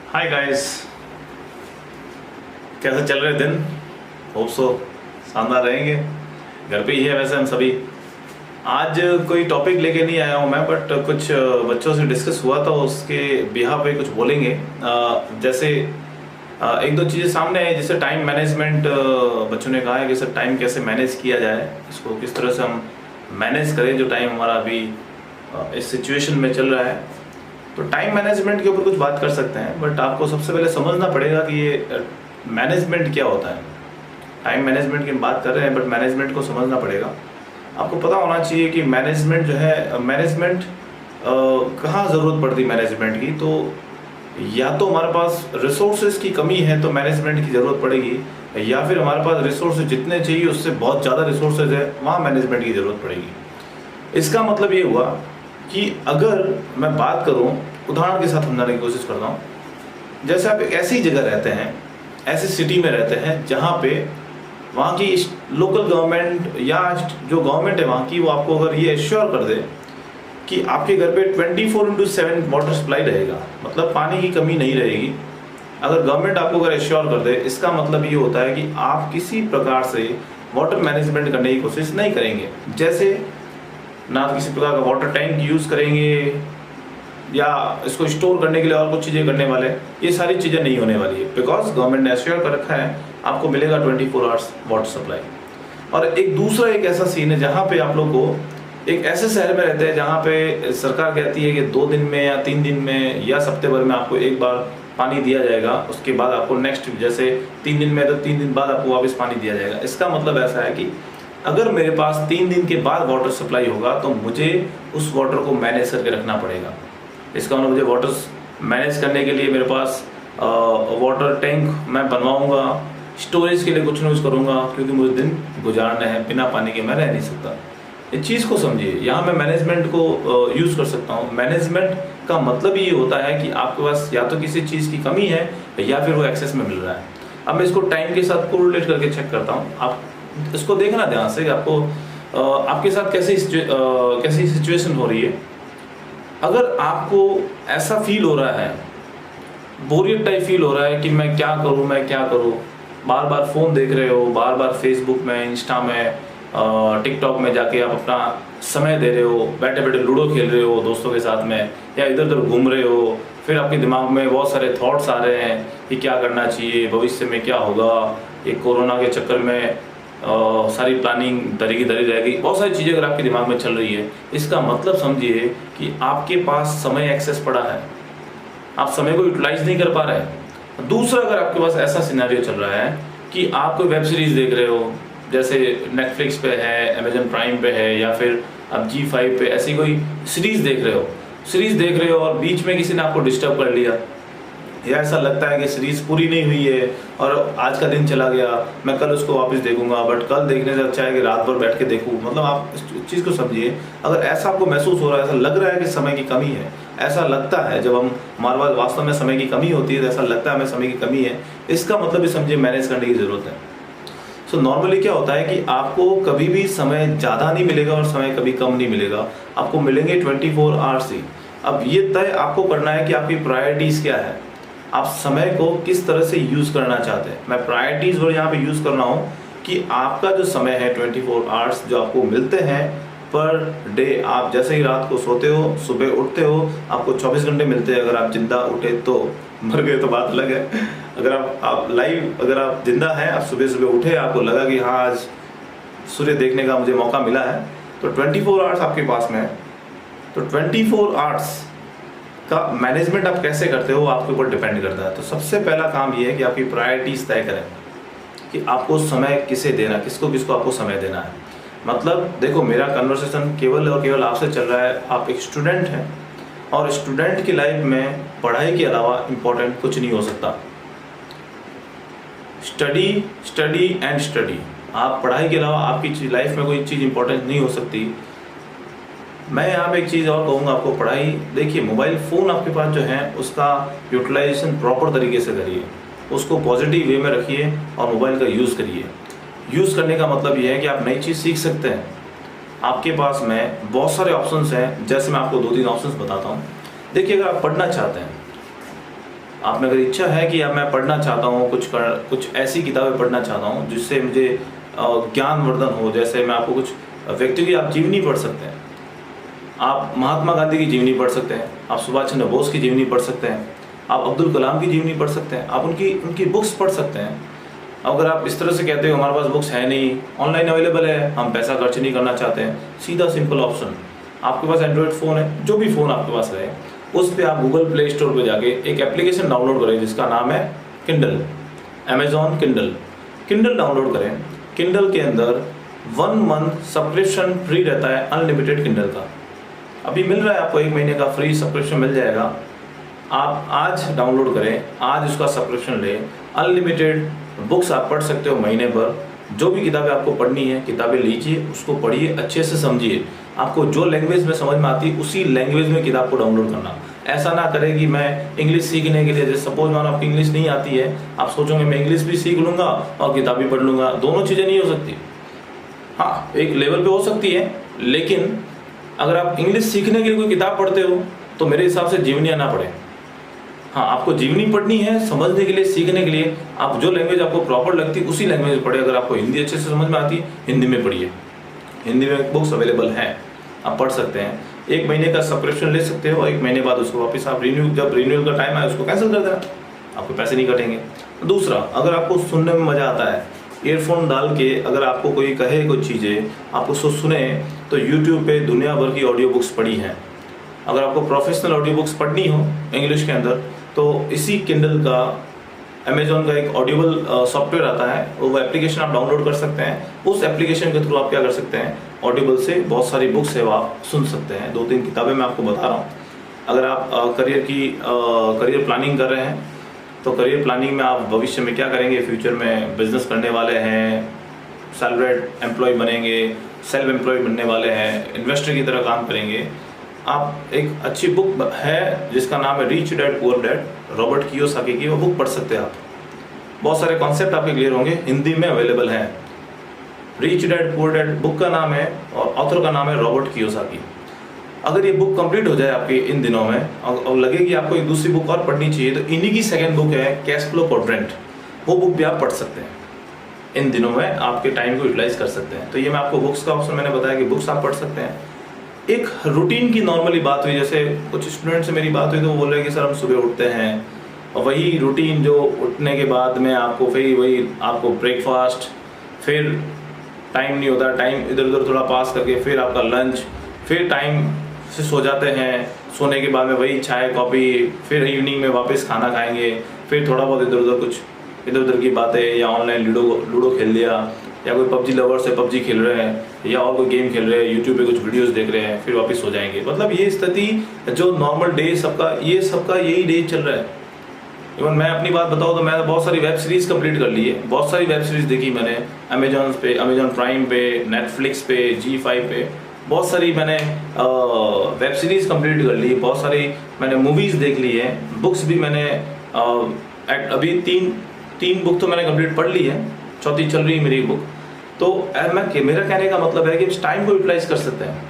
Hi guys, कैसे चल रहे दिन? होप सो शानदार रहेंगे। घर पे ही है वैसे हम सभी। आज कोई टॉपिक लेके नहीं आया हूँ मैं, बट कुछ बच्चों से डिस्कस हुआ था, उसके बिहाफ पे कुछ बोलेंगे। जैसे एक दो चीज़ें सामने आई, जैसे टाइम मैनेजमेंट। बच्चों ने कहा है कि सर टाइम कैसे मैनेज किया जाए, इसको किस तरह से हम मैनेज करें जो टाइम हमारा अभी इस सिचुएशन में चल रहा है। तो टाइम मैनेजमेंट के ऊपर कुछ बात कर सकते हैं, बट आपको सबसे पहले समझना पड़ेगा कि ये मैनेजमेंट क्या होता है। टाइम मैनेजमेंट की बात कर रहे हैं, बट मैनेजमेंट को समझना पड़ेगा। आपको पता होना चाहिए कि मैनेजमेंट जो है, मैनेजमेंट कहाँ ज़रूरत पड़ती है मैनेजमेंट की। तो या तो हमारे पास रिसोर्सेज की कमी है तो मैनेजमेंट की ज़रूरत पड़ेगी, या फिर हमारे पास रिसोर्सेज जितने चाहिए उससे बहुत ज़्यादा रिसोर्सेज है, वहाँ मैनेजमेंट की ज़रूरत पड़ेगी। इसका मतलब ये हुआ कि अगर मैं बात करूं, उदाहरण के साथ समझाने की कोशिश करता हूं। जैसे आप एक ऐसी जगह रहते हैं, ऐसी सिटी में रहते हैं जहां पे वहां की लोकल गवर्नमेंट या जो गवर्नमेंट है वहां की, वो आपको अगर ये एश्योर कर दे कि आपके घर पे 24/7 वाटर सप्लाई रहेगा, मतलब पानी की कमी नहीं रहेगी। अगर गवर्नमेंट आपको अगर एश्योर कर दे, इसका मतलब ये होता है कि आप किसी प्रकार से वाटर मैनेजमेंट करने की कोशिश नहीं करेंगे। जैसे ना किसी प्रकार का वाटर टैंक यूज़ करेंगे या इसको स्टोर करने के लिए और कुछ चीज़ें करने वाले, ये सारी चीज़ें नहीं होने वाली है, बिकॉज गवर्नमेंट ने एश्योर कर रखा है आपको मिलेगा 24 आवर्स वाटर सप्लाई। और एक दूसरा एक ऐसा सीन है जहाँ पे आप लोग को एक ऐसे शहर में रहते हैं जहाँ पे सरकार कहती है कि 2 दिन में या 3 दिन में या हफ्ते भर में आपको एक बार पानी दिया जाएगा, उसके बाद आपको नेक्स्ट, जैसे 3 दिन में तो 3 दिन बाद आपको वापस पानी दिया जाएगा। इसका मतलब ऐसा है कि अगर मेरे पास 3 दिन के बाद वाटर सप्लाई होगा तो मुझे उस वाटर को मैनेज करके रखना पड़ेगा। इसका मतलब मुझे वाटर मैनेज करने के लिए मेरे पास वाटर टैंक मैं बनवाऊंगा, स्टोरेज के लिए कुछ ना कुछ करूंगा, क्योंकि मुझे दिन गुजारना है, बिना पानी के मैं रह नहीं सकता। इस चीज़ को समझिए, यहाँ मैं मैनेजमेंट को यूज़ कर सकता हूँ। मैनेजमेंट का मतलब ये होता है कि आपके पास या तो किसी चीज़ की कमी है या फिर वो एक्सेस में मिल रहा है। अब मैं इसको टाइम के साथ कोरिलेट करके चेक करता हूँ। आप इसको देखना ध्यान से, आपको आपके साथ कैसी सिचुएशन हो रही है। अगर आपको ऐसा फील हो रहा है, बोरियत टाइप फील हो रहा है कि मैं क्या करूं, बार बार फ़ोन देख रहे हो, बार बार फेसबुक में, इंस्टा में, टिकटॉक में जाके आप अपना समय दे रहे हो, बैठे बैठे लूडो खेल रहे हो दोस्तों के साथ में, या इधर उधर घूम रहे हो, फिर आपके दिमाग में बहुत सारे थॉट्स आ रहे हैं कि क्या करना चाहिए, भविष्य में क्या होगा, ये कोरोना के चक्कर में सारी प्लानिंग धरी की धरी रह गई, बहुत सारी चीज़ें अगर आपके दिमाग में चल रही है, इसका मतलब समझिए कि आपके पास समय एक्सेस पड़ा है, आप समय को यूटिलाइज नहीं कर पा रहे हैं। दूसरा, अगर आपके पास ऐसा सिनेरियो चल रहा है कि आप कोई वेब सीरीज़ देख रहे हो, जैसे नेटफ्लिक्स पे है, अमेजन प्राइम पे है, या फिर आप G5 पे ऐसी कोई सीरीज़ देख रहे हो और बीच में किसी ने आपको डिस्टर्ब कर लिया, या ऐसा लगता है कि सीरीज़ पूरी नहीं हुई है और आज का दिन चला गया, मैं कल उसको वापस देखूंगा, बट कल देखने से अच्छा है कि रात भर बैठ के देखूं। मतलब आप इस चीज़ को समझिए। अगर ऐसा आपको महसूस हो रहा है, ऐसा लग रहा है कि समय की कमी है, ऐसा लगता है, जब हम हमारे पास वास्तव में समय की कमी होती है तो ऐसा लगता है हमें समय की कमी है, इसका मतलब भी समझिए मैनेज करने की ज़रूरत है। सो नॉर्मली क्या होता है कि आपको कभी भी समय ज़्यादा नहीं मिलेगा और समय कभी कम नहीं मिलेगा, आपको मिलेंगे 24 आवर्स ही। अब ये तय आपको करना है कि आपकी प्रायोरिटीज़ क्या है, आप समय को किस तरह से यूज़ करना चाहते हैं। मैं प्रायोरिटीज़ और यहाँ पे यूज़ करना हूँ कि आपका जो समय है 24 आवर्स जो आपको मिलते हैं पर डे, आप जैसे ही रात को सोते हो, सुबह उठते हो, आपको 24 घंटे मिलते हैं। अगर आप जिंदा उठे तो, मर गए तो बात अलग है। अगर अगर आप जिंदा हैं, आप सुबह सुबह उठे, आपको लगा कि हाँ आज सूर्य देखने का मुझे मौका मिला है, तो 24 आवर्स आपके पास में है। तो 24 आवर्स का मैनेजमेंट आप कैसे करते हो आपके ऊपर डिपेंड करता है। तो सबसे पहला काम ये है कि आपकी प्रायोरिटीज तय करें कि आपको समय किसे देना, किसको किसको आपको समय देना है। मतलब देखो, मेरा कन्वर्सेशन केवल और केवल आपसे चल रहा है। आप एक स्टूडेंट हैं और स्टूडेंट की लाइफ में पढ़ाई के अलावा इम्पोर्टेंट कुछ नहीं हो सकता। Study and study. आप पढ़ाई के अलावा आपकी लाइफ में कोई चीज़ इंपॉर्टेंट नहीं हो सकती। मैं यहाँ पे एक चीज़ और कहूँगा आपको, पढ़ाई, देखिए मोबाइल फ़ोन आपके पास जो है उसका यूटिलाइजेशन प्रॉपर तरीके से करिए, उसको पॉजिटिव वे में रखिए और मोबाइल का यूज़ करिए। यूज़ करने का मतलब ये है कि आप नई चीज़ सीख सकते हैं। आपके पास में बहुत सारे ऑप्शंस हैं, जैसे मैं आपको 2-3 ऑप्शंस बताता हूँ। देखिए, अगर आप पढ़ना चाहते हैं आप में अगर इच्छा है कि अब मैं पढ़ना चाहता हूँ, कुछ ऐसी किताबें पढ़ना चाहता हूँ जिससे मुझे ज्ञानवर्धन हो, जैसे मैं आपको कुछ व्यक्तियों की आप जीवनी पढ़ सकते हैं, आप महात्मा गांधी की जीवनी पढ़ सकते हैं, आप सुभाष चंद्र बोस की जीवनी पढ़ सकते हैं, आप अब्दुल कलाम की जीवनी पढ़ सकते हैं, आप उनकी बुक्स पढ़ सकते हैं। अगर आप इस तरह से कहते हो हमारे पास बुक्स है नहीं, ऑनलाइन अवेलेबल है, हम पैसा खर्च नहीं करना चाहते हैं, सीधा सिंपल ऑप्शन, आपके पास एंड्रॉयड फ़ोन है, जो भी फ़ोन आपके पास रहे, उस पर आप गूगल प्ले स्टोर पर जाके एक एप्लीकेशन डाउनलोड करें जिसका नाम है किंडल, अमेजॉन किंडल डाउनलोड करें। किंडल के अंदर 1 मंथ सब्सक्रिप्शन फ्री रहता है, अनलिमिटेड किंडल का अभी मिल रहा है आपको, 1 महीने का फ्री सब्सक्रिप्शन मिल जाएगा। आप आज डाउनलोड करें, आज उसका सब्सक्रिप्शन लें, अनलिमिटेड बुक्स आप पढ़ सकते हो महीने पर। जो भी किताबें आपको पढ़नी है, किताबें लीजिए, उसको पढ़िए, अच्छे से समझिए, आपको जो लैंग्वेज में समझ में आती है उसी लैंग्वेज में किताब को डाउनलोड करना। ऐसा ना करें कि मैं इंग्लिश सीखने के लिए, जैसे सपोज मानो आपको इंग्लिश नहीं आती है, आप सोचोगे मैं इंग्लिश भी सीख लूँगा और किताब भी पढ़ लूँगा, दोनों चीज़ें नहीं हो सकती। हाँ, एक लेवल पे हो सकती है, लेकिन अगर आप इंग्लिश सीखने के लिए कोई किताब पढ़ते हो तो मेरे हिसाब से जीवनी ना पढ़े। हाँ, आपको जीवनी पढ़नी है समझने के लिए, सीखने के लिए, आप जो लैंग्वेज आपको प्रॉपर लगती है उसी लैंग्वेज में पढ़े। अगर आपको हिंदी अच्छे से समझ में आती है, हिंदी में पढ़िए, हिंदी में बुक्स अवेलेबल हैं, आप पढ़ सकते हैं। 1 महीने का सब्सक्रिप्शन ले सकते हो, 1 महीने बाद उसको वापस आप जब रिन्यूअल का टाइम आए उसको कैंसिल कर देना, आपको पैसे नहीं कटेंगे। दूसरा, अगर आपको सुनने में मज़ा आता है, ईयरफोन डाल के अगर आपको कोई कहे कुछ चीज़ें, आप उसको सुने, तो यूट्यूब पे दुनिया भर की ऑडियो बुक्स पढ़ी हैं। अगर आपको प्रोफेशनल ऑडियो बुक्स पढ़नी हो इंग्लिश के अंदर, तो इसी किंडल का, अमेजॉन का एक ऑडिबल सॉफ्टवेयर आता है, वो एप्लीकेशन आप डाउनलोड कर सकते हैं। उस एप्लीकेशन के थ्रू आप क्या कर सकते हैं, ऑडिबल से बहुत सारी बुक्स है वो आप सुन सकते हैं। 2-3 किताबें मैं आपको बता रहा हूँ। अगर आप करियर प्लानिंग कर रहे हैं, तो करियर प्लानिंग में आप भविष्य में क्या करेंगे, फ्यूचर में बिजनेस करने वाले हैं, सैलरीड एम्प्लॉय बनेंगे, सेल्फ एम्प्लॉय बनने वाले हैं, इन्वेस्टर की तरह काम करेंगे, आप एक अच्छी बुक है जिसका नाम है rich dad poor dad, Robert Kiyosaki की, वो बुक पढ़ सकते हैं आप। बहुत सारे कॉन्सेप्ट आपके क्लियर होंगे, हिंदी में अवेलेबल है। Rich dad poor dad book का नाम है और ऑथर का नाम है रॉबर्ट कियोसाकी। अगर ये बुक कंप्लीट हो जाए आपकी इन दिनों में और लगे कि आपको एक दूसरी बुक और पढ़नी चाहिए, तो इन्हीं की सेकंड बुक है कैश फ्लो क्वाड्रेंट, वो बुक भी आप पढ़ सकते हैं। इन दिनों में आपके टाइम को यूटिलाइज कर सकते हैं। तो ये मैं आपको बुक्स का ऑप्शन मैंने बताया कि बुक्स आप पढ़ सकते हैं। एक रूटीन की नॉर्मली बात हुई, जैसे कुछ स्टूडेंट से मेरी बात हुई तो वो बोल रहे हैं कि सर हम सुबह उठते हैं और वही रूटीन, जो उठने के बाद में आपको फिर वही आपको ब्रेकफास्ट, फिर टाइम नहीं होता, टाइम इधर उधर थोड़ा पास करके फिर आपका लंच, फिर टाइम से सो जाते हैं, सोने के बाद में वही चाय कॉफ़ी, फिर इवनिंग में वापस खाना खाएंगे, फिर थोड़ा बहुत इधर उधर की बातें, या ऑनलाइन लूडो खेल लिया, या कोई पबजी लवर्स है पबजी खेल रहे हैं, या और कोई गेम खेल रहे हैं, यूट्यूब पे कुछ वीडियोस देख रहे हैं, फिर वापस सो जाएंगे। मतलब ये स्थिति जो नॉर्मल डे सबका यही डे चल रहा है। इवन मैं अपनी बात बताऊँ तो मैं बहुत सारी वेब सीरीज़ कंप्लीट कर ली है, बहुत सारी वेब सीरीज़ देखी मैंने अमेजॉन प्राइम पे, नेटफ्लिक्स पे, G5 पे, बहुत सारी मैंने वेब सीरीज़ कंप्लीट कर ली, बहुत सारी मैंने मूवीज़ देख ली है, बुक्स भी मैंने अभी तीन बुक तो मैंने कंप्लीट पढ़ ली है, चौथी चल रही है मेरी बुक। तो मेरा कहने का मतलब है कि इस टाइम को यूटिलाइज कर सकते हैं।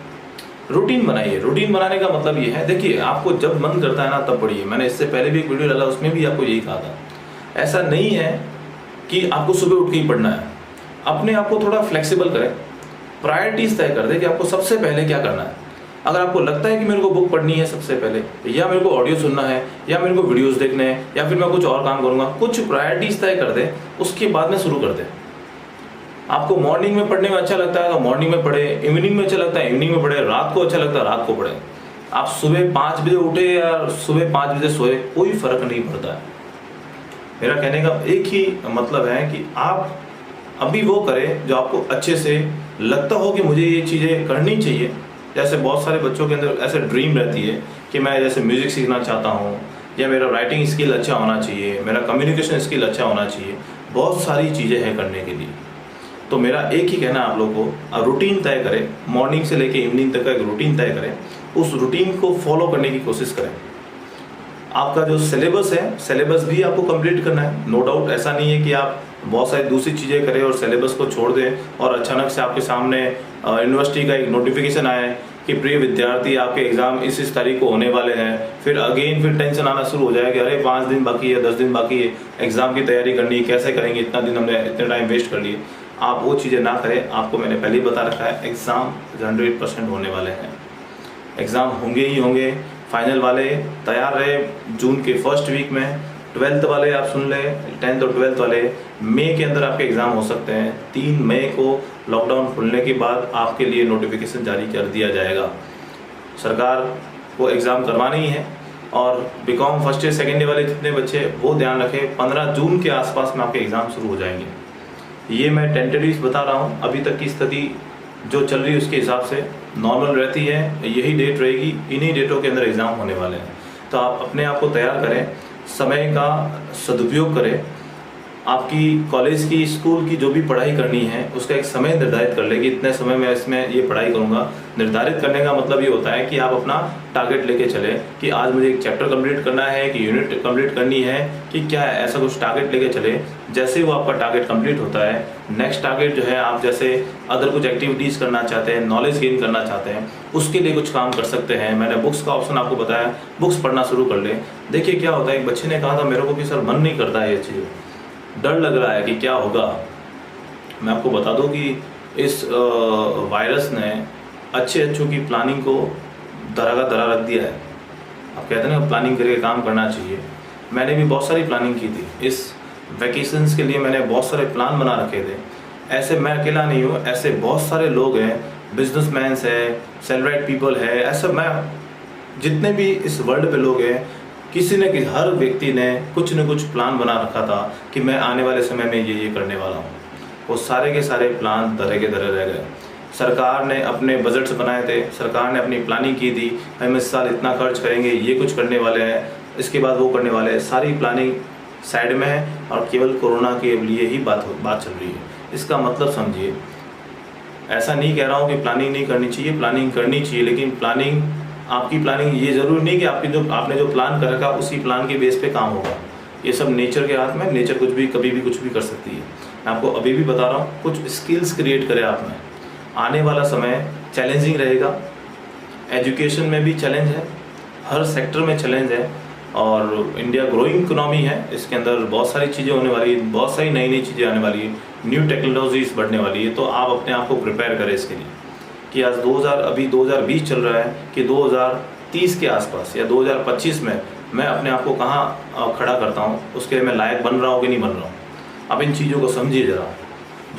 रूटीन बनाइए, रूटीन बनाने का मतलब ये है, देखिए आपको जब मन करता है ना तब पढ़िए। मैंने इससे पहले भी एक वीडियो डाला, उसमें भी आपको यही कहा था। ऐसा नहीं है कि आपको सुबह उठ के ही पढ़ना है, अपने आप को थोड़ा फ्लेक्सिबल करें, प्रायोरिटीज तय कर दें कि आपको सबसे पहले क्या करना है। अगर आपको लगता है कि मेरे को बुक पढ़नी है सबसे पहले, या मेरे को ऑडियो सुनना है, या मेरे को वीडियोस देखने हैं, या फिर मैं कुछ और काम करूंगा, कुछ प्रायोरिटीज तय कर दें, उसके बाद में शुरू कर दें। आपको मॉर्निंग में पढ़ने में अच्छा लगता है तो मॉर्निंग में पढ़े, इवनिंग में अच्छा लगता है इवनिंग में पढ़े, रात को अच्छा लगता है रात को पढ़े। आप सुबह 5 बजे उठे या सुबह 5 बजे सोए, कोई फर्क नहीं पड़ता है। मेरा कहने का एक ही मतलब है कि आप अभी वो करें जो आपको अच्छे से लगता हो कि मुझे ये चीज़ें करनी चाहिए। जैसे बहुत सारे बच्चों के अंदर ऐसे ड्रीम रहती है कि मैं जैसे म्यूज़िक सीखना चाहता हूँ, या मेरा राइटिंग स्किल अच्छा होना चाहिए, मेरा कम्युनिकेशन स्किल अच्छा होना चाहिए, बहुत सारी चीज़ें हैं करने के लिए। तो मेरा एक ही कहना आप लोगों को, रूटीन तय करें, मॉर्निंग से लेके इवनिंग तक का एक रूटीन तय करें, उस रूटीन को फॉलो करने की कोशिश करें। आपका जो सिलेबस है, सिलेबस भी आपको कंप्लीट करना है, नो डाउट। ऐसा नहीं है कि आप बहुत सारी दूसरी चीज़ें करें और सिलेबस को छोड़ दें और अचानक से आपके सामने यूनिवर्सिटी का एक नोटिफिकेशन आए कि प्रिय विद्यार्थी आपके एग्जाम इस तारीख को होने वाले हैं, फिर टेंशन आना शुरू हो जाए कि अरे 5 दिन बाकी है, 10 दिन बाकी है, एग्जाम की तैयारी करनी, कैसे करेंगे, इतना दिन हमने इतने टाइम वेस्ट कर लिए। आप वो चीज़ें ना करें। आपको मैंने पहले ही बता रखा है, एग्ज़ाम 100% होने वाले हैं, एग्ज़ाम होंगे ही होंगे। फाइनल वाले तैयार रहे जून के फर्स्ट वीक में, 12th वाले आप सुन लें, 10th और 12th वाले मई के अंदर आपके एग्ज़ाम हो सकते हैं। 3 मई को लॉकडाउन खुलने के बाद आपके लिए नोटिफिकेशन जारी कर दिया जाएगा। सरकार को एग्ज़ाम करवाना ही है और BCom first year second year वाले जितने बच्चे वो ध्यान रखें, 15 जून के आसपास में आपके एग्ज़ाम शुरू हो जाएंगे। ये मैं टेंटेटिव बता रहा हूँ, अभी तक की स्थिति जो चल रही है उसके हिसाब से नॉर्मल रहती है, यही डेट रहेगी, इन्हीं डेटों के अंदर एग्ज़ाम होने वाले हैं। तो आप अपने आप को तैयार करें, समय का सदुपयोग करें। आपकी कॉलेज की, स्कूल की जो भी पढ़ाई करनी है उसका एक समय निर्धारित कर ले कि इतने समय में इसमें ये पढ़ाई करूँगा। निर्धारित करने का मतलब ये होता है कि आप अपना टारगेट लेके चले कि आज मुझे एक चैप्टर कंप्लीट करना है कि यूनिट कंप्लीट करनी है कि क्या है, ऐसा कुछ टारगेट लेके चले। जैसे वो आपका टारगेट कंप्लीट होता है, नेक्स्ट टारगेट जो है, आप जैसे अदर कुछ एक्टिविटीज़ करना चाहते हैं, नॉलेज गेन करना चाहते हैं, उसके लिए कुछ काम कर सकते हैं। मैंने बुक्स का ऑप्शन आपको बताया, बुक्स पढ़ना शुरू कर ले। देखिए क्या होता है, एक बच्चे ने कहा था मेरे को कि सर मन नहीं करता है, ये चीज़ डर लग रहा है कि क्या होगा। मैं आपको बता दूं कि इस वायरस ने अच्छों की प्लानिंग को धरा रख दिया है। आप कहते हैं ना प्लानिंग करके काम करना चाहिए। मैंने भी बहुत सारी प्लानिंग की थी, इस वैकेशंस के लिए मैंने बहुत सारे प्लान बना रखे थे। ऐसे मैं अकेला नहीं हूँ, ऐसे बहुत सारे लोग हैं, बिजनेसमैन्स है, सेलिब्रिटी पीपल है, ऐसा मैं जितने भी इस वर्ल्ड पे लोग हैं, किसी न किसी हर व्यक्ति ने कुछ न कुछ प्लान बना रखा था कि मैं आने वाले समय में ये करने वाला हूँ। वो सारे के सारे प्लान धरे के धरे रह गए। सरकार ने अपने बजट्स बनाए थे, सरकार ने अपनी प्लानिंग की थी, हम इस साल इतना खर्च करेंगे, ये कुछ करने वाले हैं, इसके बाद वो करने वाले हैं। सारी प्लानिंग साइड में है और केवल कोरोना के लिए ही बात चल रही है। इसका मतलब समझिए, ऐसा नहीं कह रहा हूँ कि प्लानिंग नहीं करनी चाहिए, प्लानिंग करनी चाहिए, लेकिन आपकी प्लानिंग ये ज़रूरी नहीं कि आपने जो प्लान कर रखा उसी प्लान के बेस पे काम होगा। ये सब नेचर के हाथ में, नेचर कुछ भी कभी भी कुछ भी कर सकती है। मैं आपको अभी भी बता रहा हूँ, कुछ स्किल्स क्रिएट करें आप में। आने वाला समय चैलेंजिंग रहेगा, एजुकेशन में भी चैलेंज है, हर सेक्टर में चैलेंज है, और इंडिया ग्रोइंग इकोनॉमी है, इसके अंदर बहुत सारी चीज़ें होने वाली है, बहुत सारी नई नई चीज़ें आने वाली है, न्यू टेक्नोलॉजीज बढ़ने वाली है। तो आप अपने आप को प्रिपेयर करें इसके लिए कि आज 2020 चल रहा है कि 2030 के आसपास या 2025 में मैं अपने आप को कहाँ खड़ा करता हूँ, उसके लिए मैं लायक बन रहा हूँ कि नहीं बन रहा हूँ। अब इन चीज़ों को समझिए ज़रा,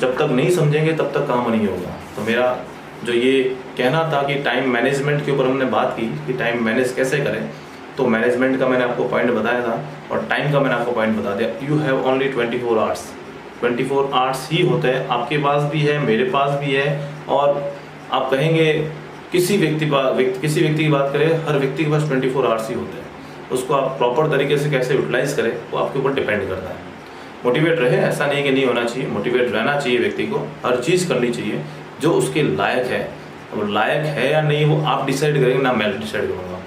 जब तक नहीं समझेंगे तब तक काम नहीं होगा। तो मेरा जो ये कहना था कि टाइम मैनेजमेंट के ऊपर हमने बात की कि टाइम मैनेज कैसे करें, तो मैनेजमेंट का मैंने आपको पॉइंट बताया था और टाइम का मैंने आपको पॉइंट बता दिया। You have only 24 hours, 24 hours ही होते हैं। आपके पास भी है, मेरे पास भी है, और आप कहेंगे किसी व्यक्ति की बात करें, हर व्यक्ति के पास 24 आवर्स ही होते हैं। उसको आप प्रॉपर तरीके से कैसे यूटिलाइज करें वो आपके ऊपर डिपेंड करता है। मोटिवेट रहे, ऐसा नहीं कि नहीं होना चाहिए, मोटिवेट रहना चाहिए व्यक्ति को, हर चीज़ करनी चाहिए जो उसके लायक है। वो लायक है या नहीं वो आप डिसाइड करेंगे, ना मैं डिसाइड करूँगा।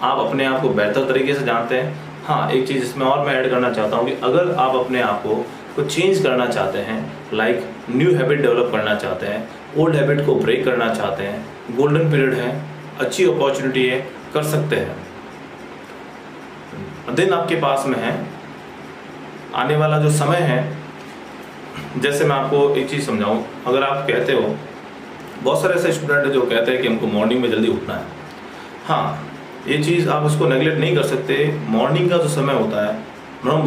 आप अपने आप को बेहतर तरीके से जानते हैं। हाँ, एक चीज़ इसमें और मैं ऐड करना चाहता हूँ कि अगर आप अपने आप को कुछ चेंज करना चाहते हैं, लाइक न्यू हैबिट डेवलप करना चाहते हैं, ओल्ड हैबिट को ब्रेक करना चाहते हैं, गोल्डन पीरियड है, अच्छी अपॉर्चुनिटी है, कर सकते हैं। दिन आपके पास में है, आने वाला जो समय है, जैसे मैं आपको एक चीज़ समझाऊं, अगर आप कहते हो, बहुत सारे ऐसे स्टूडेंट हैं जो कहते हैं कि हमको मॉर्निंग में जल्दी उठना है। हाँ, ये चीज़ आप उसको नेगलेक्ट नहीं कर सकते। मॉर्निंग का जो समय होता है, ब्रह्म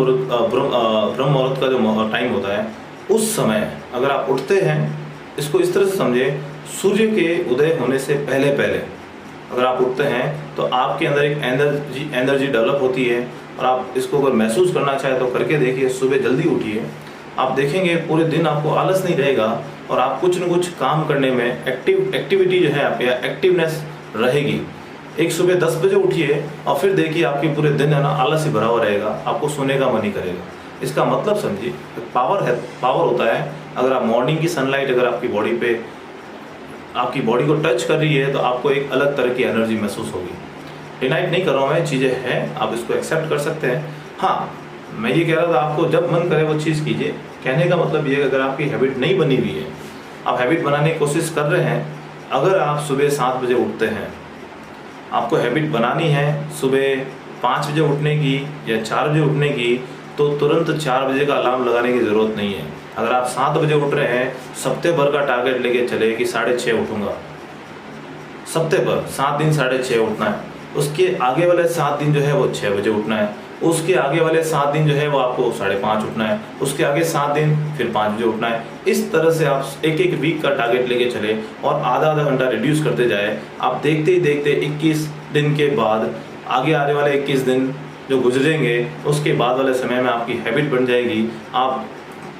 मुहूर्त का जो टाइम होता है, उस समय अगर आप उठते हैं, इसको इस तरह से समझे, सूर्य के उदय होने से पहले अगर आप उठते हैं तो आपके अंदर एक एनर्जी डेवलप होती है। और आप इसको अगर महसूस करना चाहे तो करके देखिए, सुबह जल्दी उठिए, आप देखेंगे पूरे दिन आपको आलस नहीं रहेगा और आप कुछ न कुछ काम करने में एक्टिविटी जो है आपके एक्टिवनेस रहेगी। एक सुबह 10 बजे उठिए और फिर देखिए आपकी पूरे दिन है ना आलस ही भरा हुआ रहेगा, आपको सोने का मन ही करेगा। इसका मतलब समझिए, पावर होता है। अगर आप मॉर्निंग की सनलाइट अगर आपकी बॉडी को टच कर रही है तो आपको एक अलग तरह की एनर्जी महसूस होगी। डिनाइट नहीं कर रहा हूँ मैं, चीज़ें हैं, आप इसको एक्सेप्ट कर सकते हैं। हाँ, मैं ये कह रहा था आपको जब मन करे वो चीज़ कीजिए। कहने का मतलब ये है कि अगर आपकी हैबिट नहीं बनी हुई है, आप हैबिट बनाने की कोशिश कर रहे हैं, अगर आप सुबह 7 बजे उठते हैं, आपको हैबिट बनानी है सुबह 5 बजे उठने की या 4 बजे उठने की, तो तुरंत 4 बजे का अलार्म लगाने की ज़रूरत नहीं है। अगर आप 7 बजे उठ रहे हैं, सप्ते भर का टारगेट लेके चले कि 6:30 उठूंगा, सप्ते भर 7 दिन 6:30 उठना है। उसके आगे वाले 7 दिन जो है वो 6 बजे उठना है। उसके आगे वाले 7 दिन जो है वो आपको 5:30 उठना है। उसके आगे 7 दिन फिर 5 बजे उठना है। इस तरह से आप एक वीक का टारगेट लेके चले और आधा घंटा रिड्यूस करते जाए। आप देखते ही देखते 21 दिन के बाद, आगे आने वाले 21 दिन जो गुजरेंगे, उसके बाद वाले समय में आपकी हैबिट बन जाएगी। आप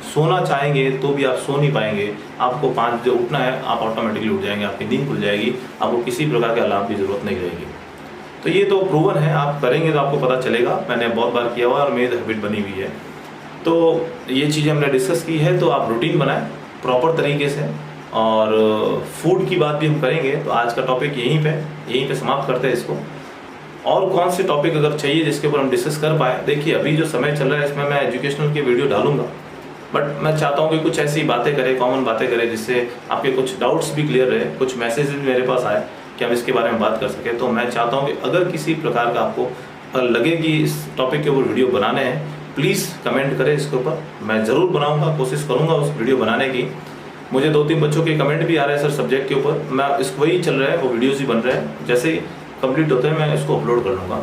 सोना चाहेंगे तो भी आप सो नहीं पाएंगे। आपको 5 बजे उठना है, आप ऑटोमेटिकली उठ जाएंगे, आपकी नींद खुल जाएगी, आपको किसी प्रकार के अलार्म की ज़रूरत नहीं रहेगी। तो ये तो प्रूवन है, आप करेंगे तो आपको पता चलेगा। मैंने बहुत बार किया हुआ और मेरी हैबिट बनी हुई है। तो ये चीज़ें हमने डिस्कस की है। तो आप रूटीन बनाएं प्रॉपर तरीके से, और फूड की बात भी हम करेंगे। तो आज का टॉपिक यहीं पे समाप्त करते हैं इसको। और कौन से टॉपिक अगर चाहिए जिसके ऊपर हम डिस्कस कर पाए, देखिए अभी जो समय चल रहा है इसमें मैं एजुकेशनल की वीडियो डालूंगा, बट मैं चाहता हूँ कि कुछ ऐसी बातें करें, कॉमन बातें करें, जिससे आपके कुछ डाउट्स भी क्लियर रहे। कुछ मैसेज भी मेरे पास आए कि हम इसके बारे में बात कर सकें। तो मैं चाहता हूँ कि अगर किसी प्रकार का आपको लगे कि इस टॉपिक के ऊपर वीडियो बनाने हैं, प्लीज़ कमेंट करें इसके ऊपर। मैं ज़रूर बनाऊँगा, कोशिश करूँगा उस वीडियो बनाने की। मुझे 2-3 बच्चों के कमेंट भी आ रहे हैं सर सब्जेक्ट के ऊपर। मैं इसको वही चल रहा है, वो वीडियोज़ ही बन रहे हैं। जैसे ही कंप्लीट होते हैं मैं इसको अपलोड कर लूँगा।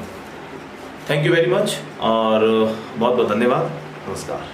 थैंक यू वेरी मच और बहुत बहुत धन्यवाद। नमस्कार।